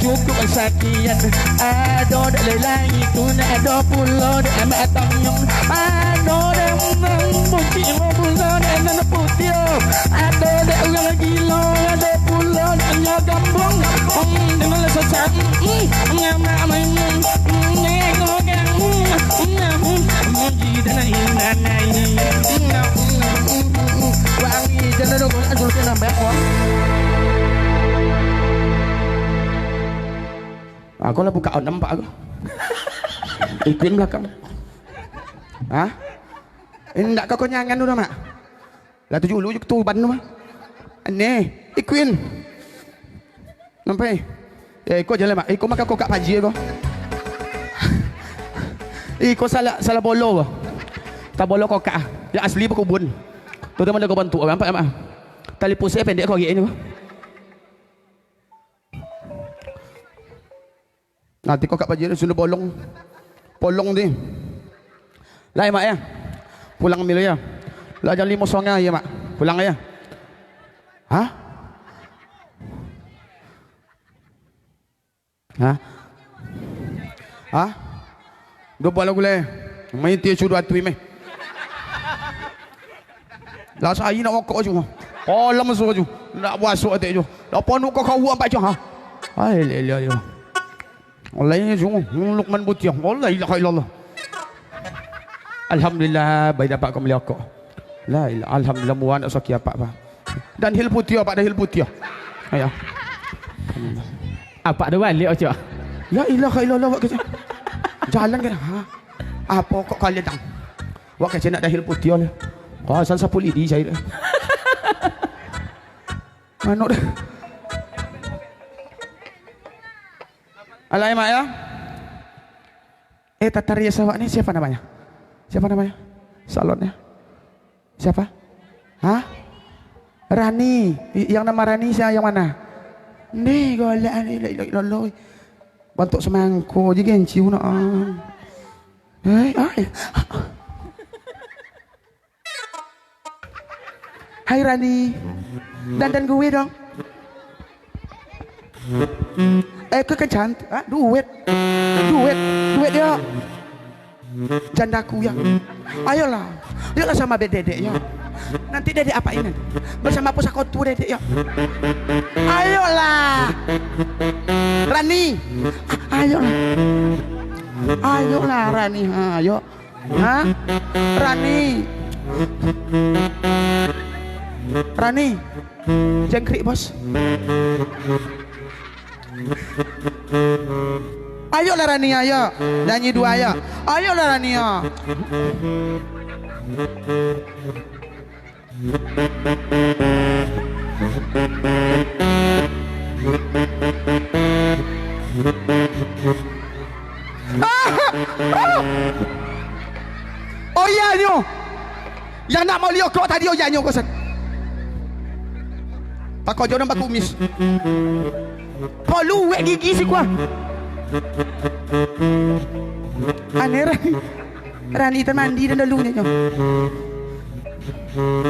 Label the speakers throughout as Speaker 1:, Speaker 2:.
Speaker 1: ngukup sakian ado dak lelai tu nak ada pulau dak amat tanyong ado dak mungkin mau pulau dak nak putih ado dak orang gila ada pulau dak nyok gambung dengan lesan ngamak main ngok muji dan inanai wangi jalan dong asal kena nambah aku lah buka nampak aku ikutin belakang hah ini tak kau nyangan dulu mak lah tujuh lu tu ban tu mah aneh ikutin nampai ya ikut jalan mak ikut makan kau kat paji kau kau salah bolo kau tak bolo kau kat yang asli berkubun tu teman dia kau bantu nampak mak tali pusat pendek kau gini kau nanti kau kat paji dia sudah polong dia lah mak ya pulang milu ya lah jam 5.00 ya mak pulang ya hah hah hah dua bulan lagu le main tiap suruh atu mai lah saya nak wakok je oh lama suruh je nak buat suruh atik je lepas nak kau kau buat je ha ai le Allah ini sungguh Luqman Butiah Allah ilaha illallah alhamdulillah baik dapat kau beli aku la ilah alhamdulillah muan nak sakit apa dan hil putih apa dah hil putih ayo
Speaker 2: apa ada balik aja
Speaker 1: la ilaha illallah wak kerja jalan kan ha apa kok kalian tang wak kerja nak dah hil putih lah kau asal sapu lidi saya mana dah alai mak ya tataria sawak ni siapa namanya salonnya siapa hah Rani yang nama Rani saya yang mana ni golek ni loloi bantuk semangko je kan ciu nak hai Rani dandan gue dong kekencan duit dia jandaku ya ayolah sama dedek ya nanti dedek apa ini bersama pusakotu dedek ya ayolah Rani ayolah Rani ayo Rani jengkrik bos ayolah Rani ayo nyanyi dua ayo ayolah Rani ya oh iya nyo yang nak mau liok tadi oh iya nyo kosan pakau jauh nampak kumis kau luwek gigi sih gua aneh Rani termandi dan dalunya nyo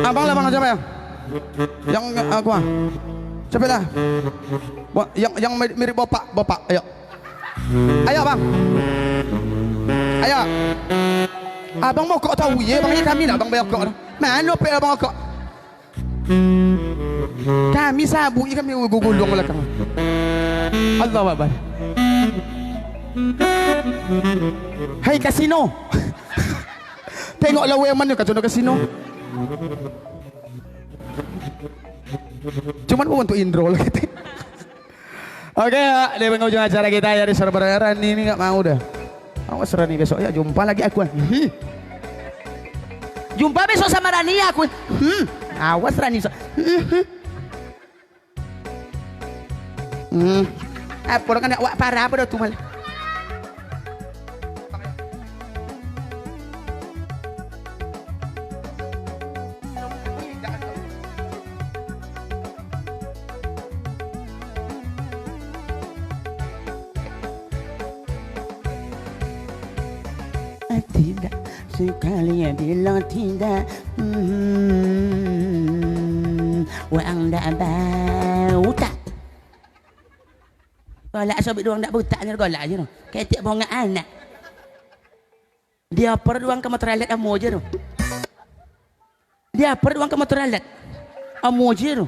Speaker 1: abang lah bang siapa ya yang aku siapa lah yang mirip bapak ayo bang ayo abang mau kok tahu ya bang kami lah bang bayar kok mana pe abang kok kami sabu kami gugulung belakang Allah Akbar hai kasino tengok lawa yang mana kat kasino cuman untuk intro lah kita oke di penghujung acara kita ya di server Rani ini nggak mau dah awas Rani besok ya jumpa lagi aku jumpa besok sama Rani aku awas Rani apa orang nak wak parah apa dah tu malah tidak sekali bilang tidak Wang dah bau tak Golak sobek duang tak buta ni golak je tu. Ketek bongak anak. Dia per duang ke motoralet amo je tu. Dia per duang ke motoralet amo je tu.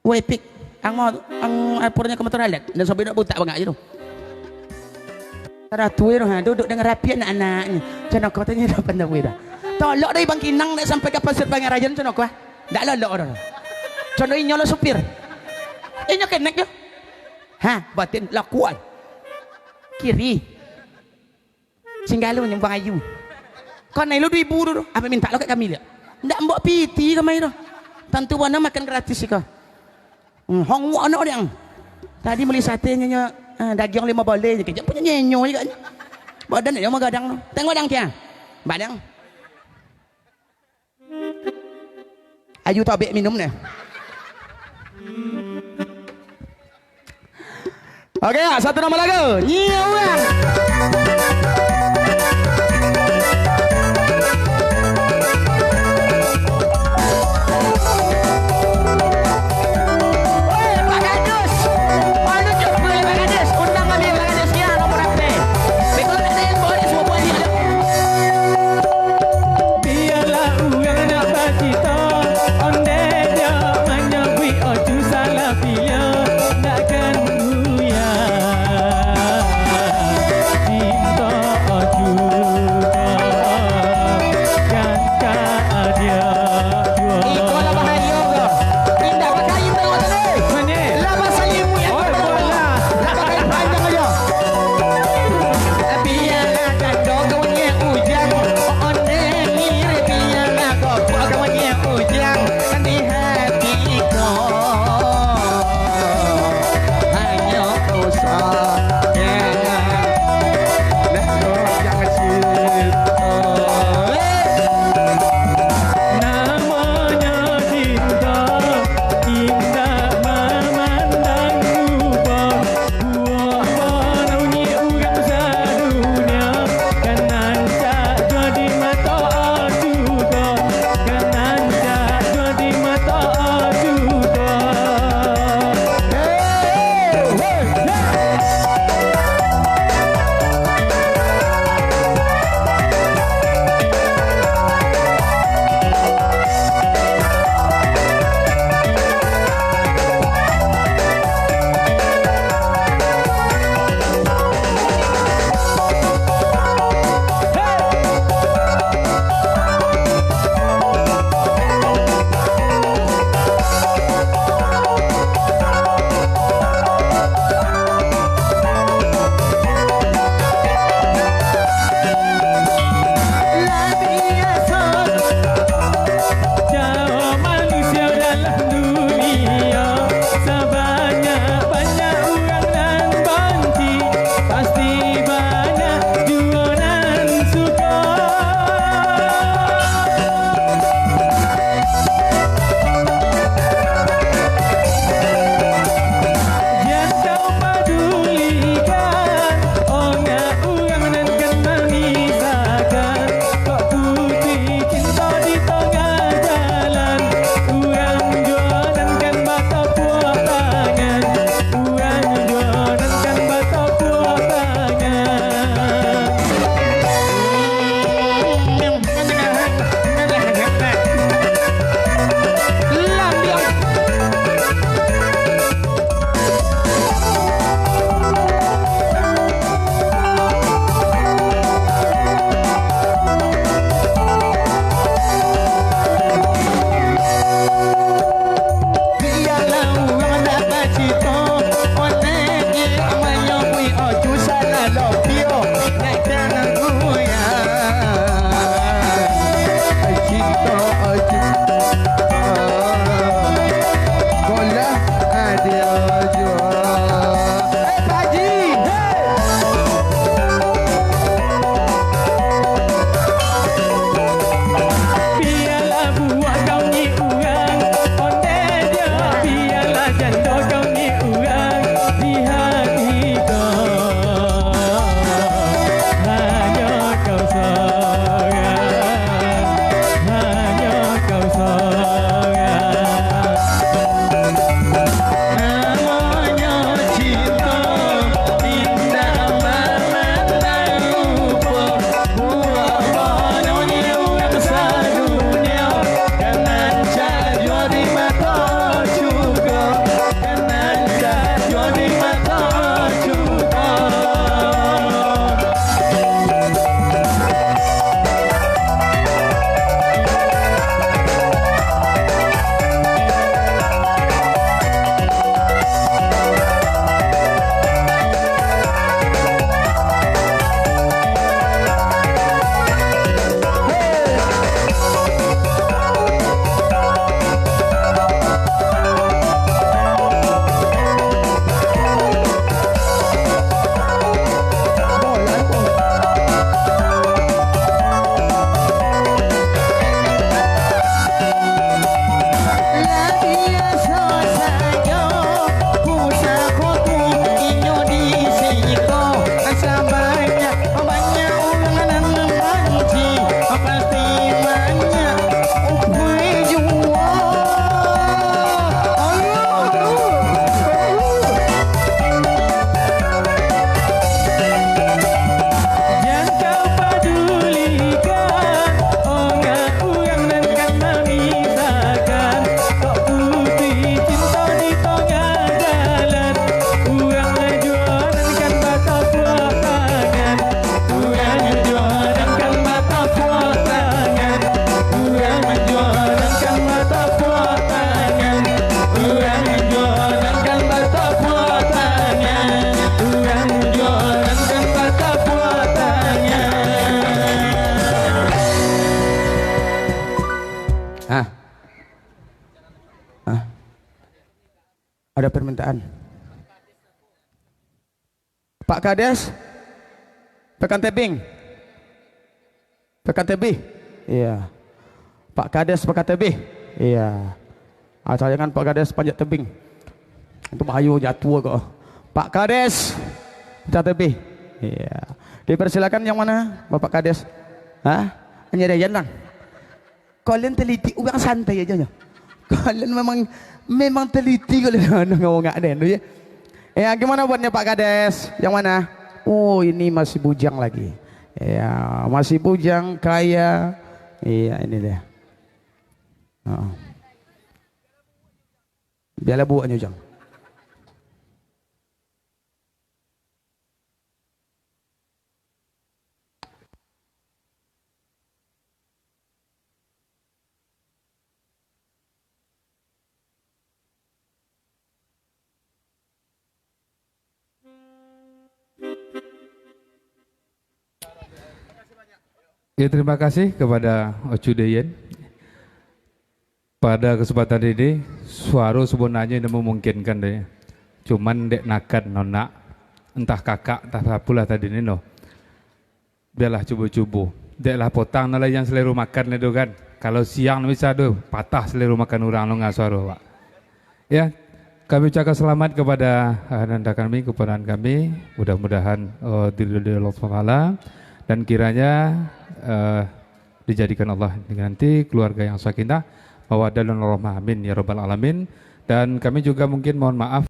Speaker 1: Wepik ang mau ang apornya ke motoralet dan sobek dak buta bongak je tu. Tada tuai tu ha duduk dengan rapi anak-anaknya. Cenok kau tanya dah pandai dah. Tolok dari Bang Kinang nak sampai ke Pasir Pangarajan cenok kau. Dak lolok dah. Contoh inyo lo supir. Inyo kenek je. Ha, batin lakuan. Kiri. Singgalo yang Bang Ayu. Kau naik lu 2,000 tu. Apa minta lo kat kami dia? Ndak mbok piti kami tu. Tentu wana makan gratis kau. Hong wak nak dia. Tadi beli sate nya daging 5 boleh je. Kejap punya nyenyo je katnya. Badan dia mau gadang tu. Tengok badang kia. Badang. Ayu tobek minum ni. Okey, satu nama lagu. Nyiawang. Ada permintaan. Pak Kades, Pekan Tebing, Pekan Tebing, iya. Pak Kades Pekan Tebing, iya. Asal jangan Pak Kades panjat tebing, itu bahaya jatuh kok. Pak Kades Pekan Tebing, iya. Dipersilakan yang mana, Bapak Kades? Hah? Hanya ada jalan. Kalian teliti, orang santai aja. Kalian memang teliti kalian ngomong nggak ada ya. Ya gimana buatnya Pak Kades? Yang mana? Oh ini masih bujang lagi. Ya masih bujang kaya. Iya ini dia. Oh. Biarlah buatnya Jang.
Speaker 2: Ya, terima kasih kepada Ocu Deyen. Pada kesempatan ini, suara sebenarnya ini memungkinkan deh. Cuman dek nakan nona, entah kakak, entah apalah tadi ini no. Biarlah cubu-cubu. Deklah potang nala yang seliru makan itu kan. Kalau siang bisa tuh patah seliru makan orang lo nggak suara pak. Ya, kami ucapkan selamat kepada anda kami, kepada kami. Mudah-mudahan diridhoi Allah Taala dan kiranya dijadikan Allah nanti keluarga yang sakinah mawaddah dan rahmah amin ya rabbal alamin. Dan kami juga mungkin mohon maaf